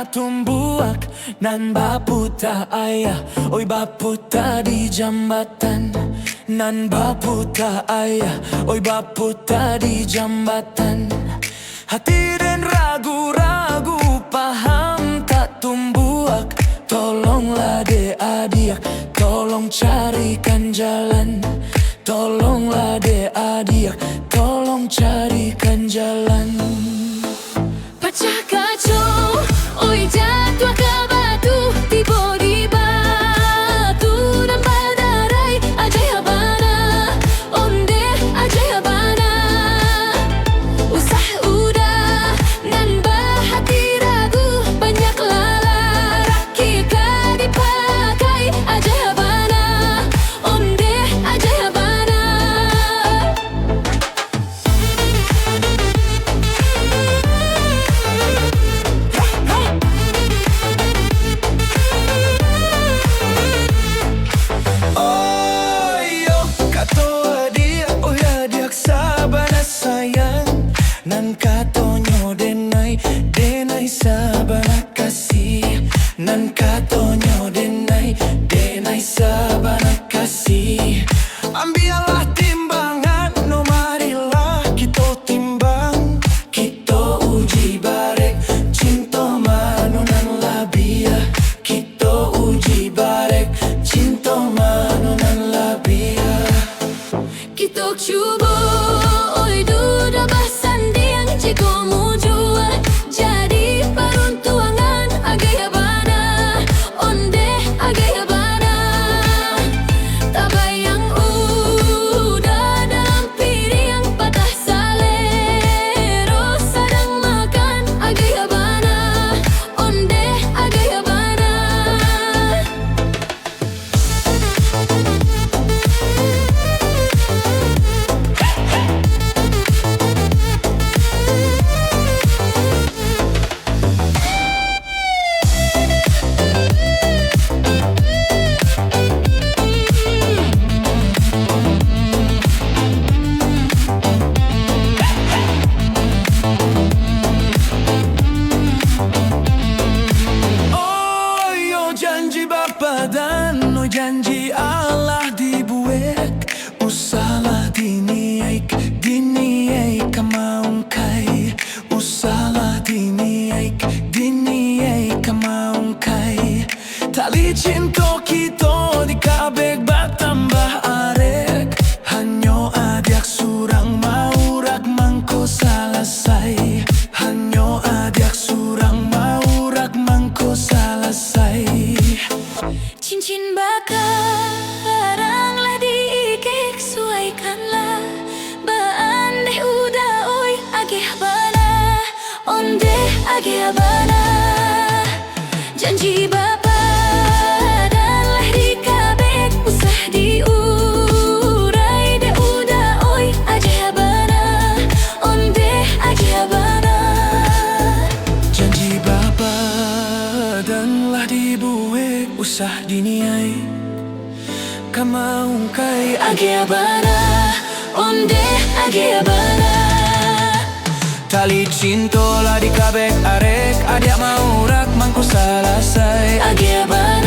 tumbuak nan baputa ayah. Oi baputa di jambatan, nan baputa ayah. Oi baputa di jambatan. Hati dan ragu-ragu paham tak tumbuak. Tolonglah adik, tolong carikan jalan. Tolonglah adik, tolong carikan jalan. Pecah kacau, oi jatuh ke batu, tiba di batu dan badarai ajaibana, onde ajaibana. Usah udah dan bahati ragu, banyak lelaki dipakai ajaibana, onde ajaibana. Nan katonyo denai sabana kasih. Nan katonyo denai sabana kasih. Ambillah timbangan, no marilah kita timbang. Kita uji barek, cinta manu nan labia. Kita uji barek, cinta manu nan labia. Kita cuba, oi duda basanding, jika mu jua jadi peruntuangan ajaibana, onde ajaibana. Tak bayang udah dalam piring patah salero, sedang makan ajaibana, onde ajaibana. Janji Bapa dan janji Allah dibuat. Usalah diniaik kamaungkai. Usalah diniaik kamaungkai. Tali cinta kita di kabek bertambah arek. Hanyo adik surang mau rak mangko selesai. Hanyo adik surang mau rak mangko selesai. Cincin bakaranglah diikik, suaikanlah baandeh udah oi ajaibana, onde ajaibana. Janji Bapa danlah dikabek, usah diurai deh udah oi ajaibana, onde ajaibana. Janji Bapa danlah dibuat, usah diniai kamaungkai ajaibana, onde ajaibana. Tali cinta lah di kabek arek. Adik mau rak mangku selesai Ajaibana.